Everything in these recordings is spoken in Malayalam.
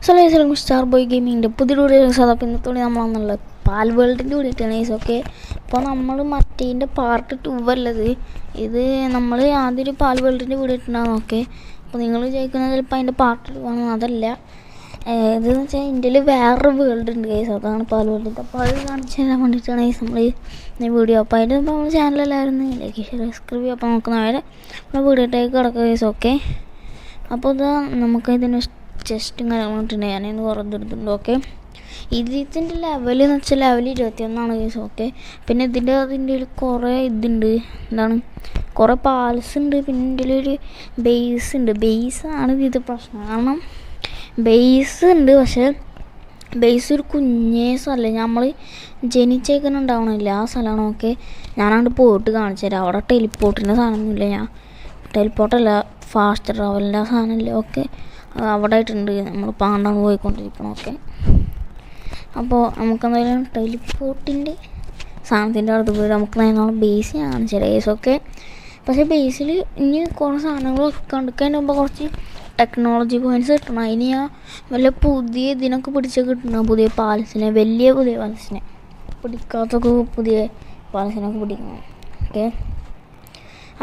സലൈസലും സ്റ്റാർ ബോയ് ഗെയിമിങ്ങിൻ്റെ പുതിയൊരു സദപ്പ് ഇന്നത്തോടെ നമ്മളാണെന്നുള്ളത് പാൽ വേൾഡിൻ്റെ കൂടിയിട്ടാണ് ഓക്കെ. അപ്പോൾ നമ്മൾ മറ്റേതിൻ്റെ പാർട്ട് 2 അല്ലത്, ഇത് നമ്മൾ ആദ്യം ഒരു പാൽ വേൾഡിൻ്റെ കൂടിയിട്ടുണ്ടാകും. ഓക്കെ, അപ്പോൾ നിങ്ങൾ വിചാരിക്കുന്നത് ചിലപ്പോൾ അതിൻ്റെ പാർട്ട് 2 ആണ്, അതല്ല. ഇതെന്ന് വെച്ചാൽ ഇന്ത്യയിൽ വേറൊരു വേൾഡ് ഉണ്ട് ഗൈസ്, അതാണ് പാൽ വേൾഡ്. അപ്പോൾ അത് കാണിച്ചു തരാൻ വേണ്ടിയിട്ടാണ് നമ്മൾ ഈ വീഡിയോ. അപ്പോൾ അതിൻ്റെ ഇപ്പോൾ നമ്മൾ ചാനലെല്ലാവരും ലൈക്ക് ഷെയർ സബ്സ്ക്രൈബ് ചെയ്യുക. അപ്പോൾ നമുക്ക് നേരെ നമ്മുടെ വീഡിയോയിലേക്ക് കിടക്കുക ഗൈസ്. ഓക്കെ, അപ്പോൾ ഇതാ നമുക്ക് ഇതിന് ചെസ്റ്റും കാര്യങ്ങളൊക്കെ ഞാനിന്ന് കുറഞ്ഞെടുത്തിട്ടുണ്ട്. ഓക്കെ, ഇതിൻ്റെ ലെവൽ എന്ന് വെച്ചാൽ ലെവൽ 21 കേസ്. ഓക്കെ, പിന്നെ അതിൻ്റെ കുറേ ഇതുണ്ട്, എന്താണ് കുറേ പാൽസ് ഉണ്ട്, പിന്നെ ഇതിൻ്റെ ഒരു ബേസ് ഉണ്ട്. ബേസാണ് ഇത് പ്രശ്നം, കാരണം ബേസ് ഉണ്ട്, പക്ഷേ ബേസ് ഒരു കുഞ്ഞേ സ്ഥലം, നമ്മൾ ജനിച്ചേക്കുന്നുണ്ടാവണില്ല ആ സ്ഥലമാണ്. ഓക്കെ, ഞാനങ്ങോട്ട് പോയിട്ട് കാണിച്ചു തരാം. അവിടെ ടെലിപ്പോർട്ടിൻ്റെ സാധനമൊന്നുമില്ല, ഞാൻ ടെലിപ്പോർട്ടല്ല ഫാസ്റ്റ് ട്രാവലിൻ്റെ ആ സാധനമില്ല. ഓക്കെ, അവിടെ ആയിട്ടുണ്ട്, നമ്മൾ പാണ്ടാണ് പോയിക്കൊണ്ടിരിക്കണം. ഓക്കെ, അപ്പോൾ നമുക്കെന്തായാലും ടെലിപ്പോർട്ടിൻ്റെ സാധനത്തിൻ്റെ അടുത്ത് പോയി നമുക്ക് നമ്മൾ ബേസ് കാണിച്ചു തരാം. ഓക്കെ, പക്ഷേ ബേസിൽ ഇനി കുറേ സാധനങ്ങളൊക്കെ കണ്ടിക്കാൻ മുമ്പ് കുറച്ച് ടെക്നോളജി പോയിൻറ്റ്സ് കിട്ടണം. അതിന് ഞാൻ വല്ല പുതിയ ഇതിനൊക്കെ പിടിച്ച് കിട്ടണം, പുതിയ പാലസിനെ, പുതിയ പാലസിനെ പിടിക്കാത്തൊക്കെ പുതിയ പാലസിനൊക്കെ പിടിക്കണം. ഓക്കെ,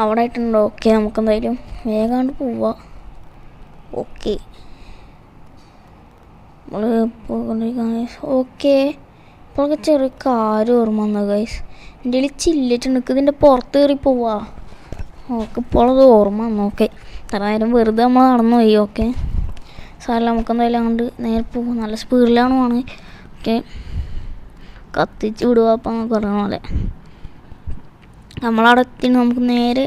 അവിടെ ആയിട്ടുണ്ടോ. ഓക്കെ, നമുക്കെന്തായാലും വേഗാണ്ട് പോവാം. ഓക്കെ, നമ്മൾ പോയിക്കൊണ്ടിരിക്കുകയാണ്. ഓക്കെ, ഇപ്പോഴൊക്കെ ചെറിയ കാര്യം ഓർമ്മ വന്നു ഗൈസ്, എൻ്റെ കയ്യിൽ ചില്ലിട്ടുണ്ട്, ഇതിൻ്റെ പുറത്ത് കയറി പോവാ. ഓക്കെ, ഇപ്പോഴത് ഓർമ്മ വന്നു. ഓക്കെ, ഇത്ര നേരം വെറുതെ നമ്മൾ നടന്നു പോയി. ഓക്കെ, സാറല്ല, നമുക്കെന്തായാലും അങ്ങോട്ട് നേരെ പോകും, നല്ല സ്പീഡിലാണ് പോണ്. ഓക്കെ, കത്തിച്ച് വിടുക. അപ്പം നമുക്ക് പറഞ്ഞ പോലെ നമ്മളവിടെ എത്തി, നമുക്ക് നേരെ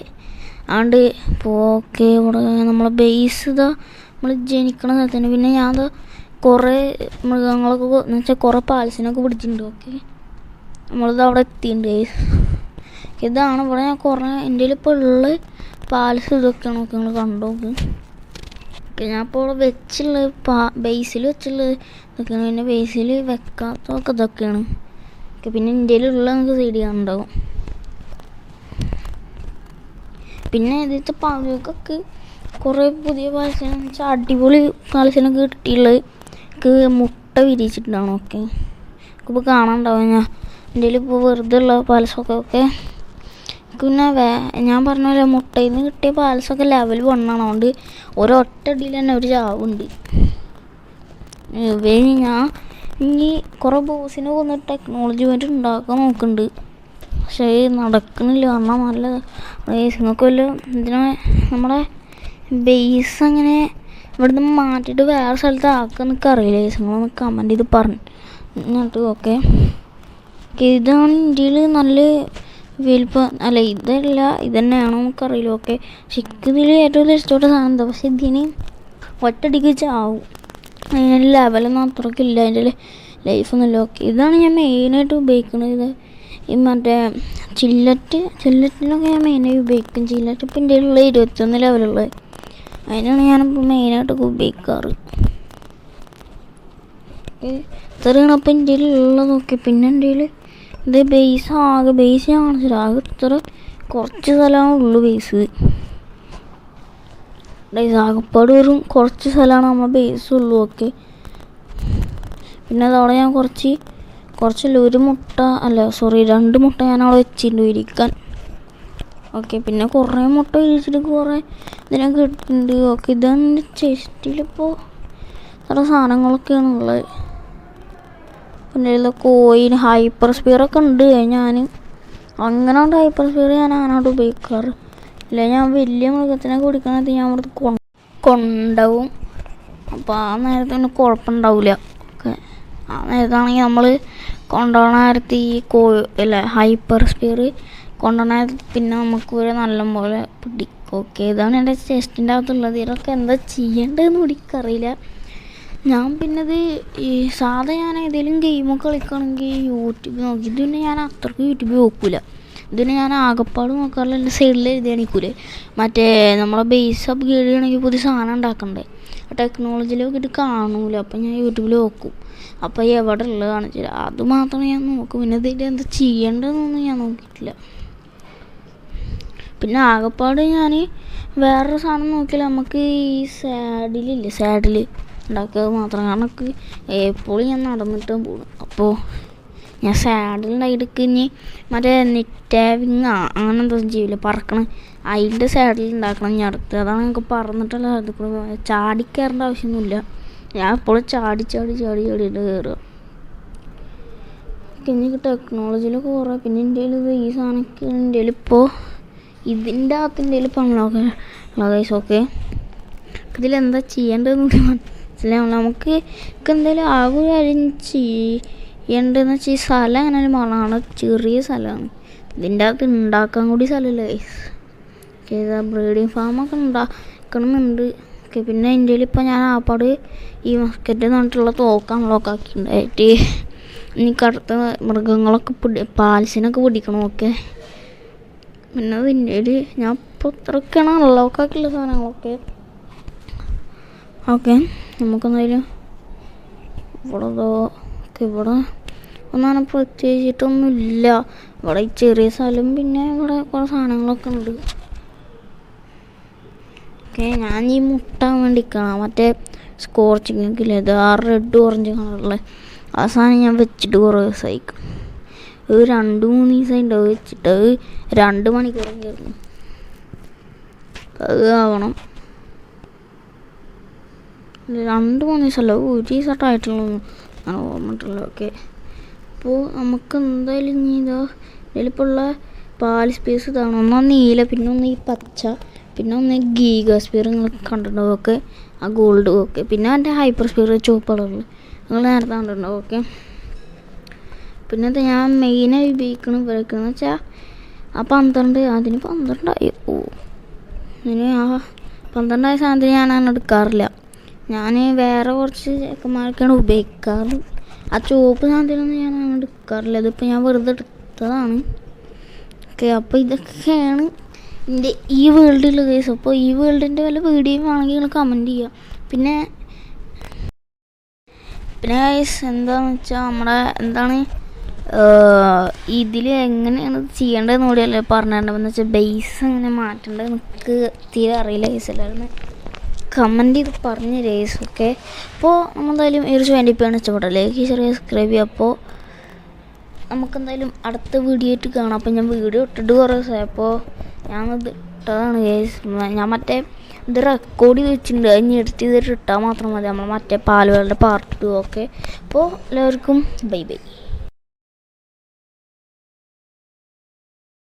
ആണ്ട് ഓക്കെ. ഇവിടെ നമ്മളെ ബേസ് ഇതാ നമ്മൾ ജനിക്കണ സ്ഥലത്തിന്. പിന്നെ ഞാൻ കുറേ മൃഗങ്ങളൊക്കെ എന്ന് വെച്ചാൽ കുറേ പാൽസിനൊക്കെ പിടിച്ചിട്ടുണ്ട്. ഓക്കെ, നമ്മളിത് അവിടെ എത്തിയിട്ടുണ്ട് ഗൈസ്. ഇതാണ് ഇവിടെ ഞാൻ കുറേ എൻ്റെ ഇപ്പോൾ ഉള്ള പാൽസ് ഇതൊക്കെയാണ്. നോക്കി നിങ്ങൾ കണ്ടു നോക്ക്. ഓക്കെ, ഞാൻ ഇപ്പോൾ ഇവിടെ വെച്ചുള്ള ബേസിൽ വെച്ചുള്ളത് ഇതൊക്കെയാണ്, പിന്നെ ബേസിൽ വെക്കാത്തതൊക്കെ ഇതൊക്കെയാണ്. ഓക്കെ, പിന്നെ ഇന്ത്യയിലുള്ള നമുക്ക് സൈഡ് ചെയ്യാനുണ്ടാവും. പിന്നെ ഇതിലത്തെ പാലുകൾക്കൊക്കെ കുറേ പുതിയ പാലസിനെ വെച്ചാൽ അടിപൊളി പാലസിനൊക്കെ കിട്ടിയുള്ളത് മുട്ട വിരിച്ചിട്ടുണ്ടാണ്. ഓക്കെ, ഇപ്പോൾ കാണാനുണ്ടാവും. എൻ്റെ ഇപ്പോൾ വെറുതെ ഉള്ള പാലസൊക്കെ. ഓക്കെ, പിന്നെ ഞാൻ പറഞ്ഞ പോലെ മുട്ടയിൽ നിന്ന് കിട്ടിയ പാലസൊക്കെ ലെവൽ 1 ആണ്, അതുകൊണ്ട് ഒരൊറ്റ അടിയിൽ തന്നെ ഒരു ചാവുണ്ട്. ഞാൻ ഇനി കുറേ ബോസിനെ കൊന്നിട്ട് ടെക്നോളജി വേണ്ടി ഉണ്ടാക്കാൻ നോക്കുന്നുണ്ട്, പക്ഷേ നടക്കണില്ല. കാരണം നല്ല നിങ്ങൾക്ക് വല്ല ഇതിനെ നമ്മുടെ ബേസ് അങ്ങനെ ഇവിടുന്ന് മാറ്റിയിട്ട് വേറെ സ്ഥലത്ത് ആക്കാൻ എനിക്ക് അറിയില്ല. നിങ്ങളൊന്ന് കമൻറ്റ് ചെയ്ത് പറഞ്ഞിട്ട്. ഓക്കെ, ഇതാണ് ഇന്ത്യയിൽ നല്ല വലിപ്പം, അല്ല ഇതല്ല ഇത് തന്നെയാണോ നമുക്കറിയില്ല. ഓക്കെ, പക്ഷെ ഇതിൽ ഏറ്റവും ഇഷ്ടപ്പെട്ട സാധനം എന്താ, പക്ഷെ ഇതിന് ഒറ്റടിക്ക് ചാവും, അതിൻ്റെ ലെവലൊന്നും അത്രയ്ക്കില്ല, അതിൻ്റെ ലൈഫൊന്നുമില്ല. ഓക്കെ, ഇതാണ് ഞാൻ മെയിനായിട്ട് ഉപയോഗിക്കുന്നത്. ഈ മറ്റേ ചില്ലറ്റിനൊക്കെ ഞാൻ മെയിനായി ഉപയോഗിക്കും. ചില്ലറ്റ് ഇപ്പം എൻ്റെ ഉള്ള 21 ലെവലുള്ളത്, അതിനാണ് ഞാനിപ്പോൾ മെയിനായിട്ടൊക്കെ ഉപയോഗിക്കാറ്. ഇത്രയാണ് അപ്പോൾ ഇന്ത്യയിലുള്ള. നോക്കി, പിന്നെ ഇന്ത്യയിൽ ഇത് ബേസ് കാണിച്ചില്ല, ആകെ ഇത്ര കുറച്ച് സ്ഥലമാണ് ഉള്ളു ബേസ്. ആകെപ്പാട് വെറും കുറച്ച് സ്ഥലമാണ് നമ്മൾ ബേസ് ഉള്ളൂ. ഓക്കെ, പിന്നെ അതവിടെ ഞാൻ കുറച്ചല്ല, ഒരു മുട്ട അല്ല സോറി 2 മുട്ട ഞാൻ അവിടെ വെച്ചിട്ടുണ്ട് ഇരിക്കാൻ. ഓക്കെ, പിന്നെ കുറേ മുട്ട വിരിച്ചിട്ട് കുറേ ഇതിനൊക്കെ ഇട്ടിട്ടുണ്ട്. ഓക്കെ, ഇതാണ് ചെസ്റ്റിലിപ്പോൾ ഇത്ര സാധനങ്ങളൊക്കെയാണ് ഉള്ളത്. പിന്നെ കോയിൻ ഹൈപ്പർ സ്പിയറൊക്കെ ഉണ്ട്. ഞാൻ അങ്ങനെ കൊണ്ട് ഹൈപ്പർ സ്പിയർ ഞാൻ അങ്ങോട്ട് ഉപയോഗിക്കാറ് ഇല്ല. ഞാൻ വലിയ മൃഗത്തിനെ കുടിക്കണത് ഞാൻ അവിടെ കൊണ്ടുപോകും, അപ്പോൾ ആ നേരത്തെ പിന്നെ കുഴപ്പമുണ്ടാവില്ല. ഓക്കെ, ആ നേരത്താണെങ്കിൽ നമ്മൾ കൊണ്ടുപോകണ നേരത്ത് ഈ ഹൈപ്പർ സ്പിയർ കൊണ്ടുപോകണ പിന്നെ നമുക്ക് ഒരു നല്ലപോലെ പിടിക്കും. ഓക്കെ, ഇതാണ് എൻ്റെ ചെസ്റ്റിൻ്റെ അകത്തുള്ളത്. ഇതൊക്കെ എന്താ ചെയ്യേണ്ടതെന്ന് പിടിക്കറിയില്ല. ഞാൻ പിന്നത് ഈ സാധാ ഞാൻ ഏതെങ്കിലും ഗെയിമൊക്കെ കളിക്കുകയാണെങ്കിൽ യൂട്യൂബ് നോക്കി, ഇത് പിന്നെ ഞാൻ അത്രയ്ക്ക് യൂട്യൂബിൽ നോക്കില്ല. ഇതിന് ഞാൻ ആകപ്പാട് നോക്കാറില്ല, എൻ്റെ സൈഡിൽ എഴുതിയാണിക്കൂലേ മറ്റേ നമ്മളെ ബേസ് അപ്പ് ഗേഡ് ചെയ്യണമെങ്കിൽ പുതിയ സാധനം ഉണ്ടാക്കണ്ടേ, ടെക്നോളജിയിൽ നോക്കിയിട്ട് കാണൂല. അപ്പം ഞാൻ യൂട്യൂബിൽ നോക്കും, അപ്പോൾ എവിടെ ഉള്ളത് കാണിച്ചില്ല, അത് മാത്രമേ ഞാൻ നോക്കും. പിന്നെ ഇതിൽ എന്താ ചെയ്യേണ്ടതെന്നൊന്നും ഞാൻ നോക്കിയിട്ടില്ല. പിന്നെ ആകപ്പാട് ഞാൻ വേറൊരു സാധനം നോക്കിയാൽ നമുക്ക് ഈ സാഡിൽ ഉണ്ടാക്കുക മാത്രം. കാരണം എപ്പോഴും ഞാൻ നടന്നിട്ട് പോകും. അപ്പോൾ ഞാൻ സാഡിലുണ്ടായിട്ട് ഇനി മറ്റേ നിറ്റാവിങ് അങ്ങനെ എന്താ ചെയ്യില്ല പറക്കണം, അതിൻ്റെ സൈഡിൽ ഉണ്ടാക്കണം ഞാൻ അടുത്ത്. അതാണ് ഞങ്ങൾക്ക് പറന്നിട്ടുള്ള അത് ചാടിക്കയറേണ്ട ആവശ്യമൊന്നുമില്ല. ഞാൻ എപ്പോഴും ചാടി ചാടിയിട്ട് കയറുക. പിന്നെ ടെക്നോളജിയിലൊക്കെ കുറേ. പിന്നെ ഇന്ത്യയിൽ ഈ സാധനമൊക്കെ ഇന്ത്യയിൽ ഇപ്പോൾ ഇതിൻ്റെ അകത്തിൻ്റെ പണമൊക്കെ ഗൈസൊക്കെ. ഇതിലെന്താ ചെയ്യേണ്ടതെന്ന് മനസ്സിലാവില്ല. നമുക്ക് എന്തെങ്കിലും ആകെ ഒരു കാര്യം ചെയ്യേണ്ടതെന്ന് വെച്ചാൽ ഈ സ്ഥലം അങ്ങനെ ഒരു മണമാണ്, ചെറിയ സ്ഥലമാണ്. ഇതിൻ്റെ അകത്ത് ഉണ്ടാക്കാൻ കൂടി സ്ഥലമില്ല ഗൈസ്. ഓക്കെ, ഇതാ ബ്രീഡിങ് ഫാമൊക്കെ ഉണ്ടാക്കണമെന്നുണ്ട്. ഓക്കെ, പിന്നെ ഇന്ത്യയിൽ ഇപ്പോൾ ഞാൻ ആപ്പാട് ഈ മസ്കറ്റ് എന്നിട്ടുള്ള തോക്കാക്കിയിട്ടുണ്ടായിട്ട് എനിക്ക് അടുത്ത മൃഗങ്ങളൊക്കെ പാൽസിനൊക്കെ പിടിക്കണം. ഓക്കെ, പിന്നെ അത് ഇന്ത്യയിൽ ഞാൻ ഇപ്പോൾ ഇത്രയൊക്കെയാണ് അൺലോക്കാക്കിയുള്ള സാധനങ്ങളൊക്കെ. ഓക്കെ, നമുക്കെന്തായാലും ഇവിടെ ഒന്നാണ് പ്രത്യേകിച്ചിട്ടൊന്നുമില്ല. ഇവിടെ ഈ ചെറിയ സ്ഥലം പിന്നെ ഇവിടെ കുറേ സാധനങ്ങളൊക്കെ ഉണ്ട്. ഓക്കെ, ഞാൻ ഈ മുട്ടാൻ വേണ്ടിക്കണം മറ്റേ സ്കോർച്ചിങ്ങൊക്കെ ഇല്ലേ, ഇത് ആ റെഡ് ഓറഞ്ച് കളറുള്ള ആ സാധനം ഞാൻ വെച്ചിട്ട് കുറേ ദിവസമായിരിക്കും. ഒരു 2-3 ദിവസമായിട്ട് വെച്ചിട്ട് അത് 2 മണിക്കൂറൊക്കെ ആയിരുന്നു. അത് ആവണം 2-3 ദിവസമല്ല, ഒരു ദിവസമായിട്ടുള്ളൂ അങ്ങനെ ഓർമ്മയിട്ടുള്ളൂ. ഓക്കെ, അപ്പോൾ നമുക്ക് എന്തായാലും ഇനി ഇതിലിപ്പോൾ ഉള്ള പാൽ സ്പേസ് ഇതാണ്. ഒന്നാ നീല, പിന്നെ ഒന്ന് ഈ പച്ച, പിന്നെ ഒന്ന് ഗീഗ സ്പീർ നിങ്ങൾ കണ്ടിട്ടുണ്ടാവും. ഓക്കെ, ആ ഗോൾഡ്. ഓക്കെ, പിന്നെ എൻ്റെ ഹൈപ്പർ സ്പീർ ചുവപ്പ് കളറിൽ നിങ്ങൾ നേരത്തെ കണ്ടിട്ടുണ്ടാവും. ഓക്കെ, പിന്നെ ഞാൻ മെയിനായി ഉപയോഗിക്കണമെന്ന് വെച്ചാൽ ആ 12 അതിന് 12ആയി. അതിന് ആ 12ആയ സാധനത്തിന് ഞാൻ അങ്ങനെ എടുക്കാറില്ല. ഞാൻ വേറെ കുറച്ച് ചെക്കന്മാർക്കാണ് ഉപയോഗിക്കാറ്. ആ ചുവപ്പ് സാധനത്തിനൊന്നും ഞാൻ അങ്ങനെ എടുക്കാറില്ല. ഇതിപ്പോൾ ഞാൻ വെറുതെ എടുത്തതാണ്. ഓക്കെ, അപ്പോൾ ഇതൊക്കെയാണ് എൻ്റെ ഈ വേൾഡിലുള്ള കേസ്. അപ്പോൾ ഈ വേൾഡിൻ്റെ വല്ല വീഡിയോ ആണെങ്കിൽ നിങ്ങൾ കമൻറ്റ് ചെയ്യുക. പിന്നെ ഗൈസ് എന്താണെന്ന് വെച്ചാൽ നമ്മുടെ ഇതിൽ എങ്ങനെയാണ് ചെയ്യേണ്ടതെന്ന് കൂടിയല്ലേ പറഞ്ഞിട്ടുണ്ടെന്ന് വെച്ചാൽ ബേസ് എങ്ങനെ മാറ്റേണ്ടത് എനിക്ക് തീരെ അറിയില്ല ഗൈസ്. എല്ലാവരും കമൻറ്റ് ചെയ്ത് പറഞ്ഞ് ഗൈസ്. ഓക്കെ, അപ്പോൾ നമ്മളെന്തായാലും ഈ ഒരു 20 ഇഷ്ടപ്പെട്ടല്ലേ, ലൈക്ക് ഷെയർ സബ്സ്ക്രൈബ് ചെയ്യുക. അപ്പോൾ നമുക്കെന്തായാലും അടുത്ത വീഡിയോ ആയിട്ട് കാണാം. അപ്പോൾ ഞാൻ വീഡിയോ ഇട്ടിട്ട് കുറേ ദിവസമായി. അപ്പോൾ ഞാനത് ഇട്ടതാണ് ഗൈസ്. ഞാൻ മറ്റേ ഇത് റെക്കോർഡ് ചെയ്ത് വെച്ചിട്ടുണ്ട്. അതിന് എഡിറ്റ് ചെയ്തിട്ട് ഇട്ടാൽ മാത്രം മതി നമ്മൾ മറ്റേ പാലുകളുടെ പാർട്ട് 2. ഓക്കെ, അപ്പോൾ എല്ലാവർക്കും ബൈ ബൈ.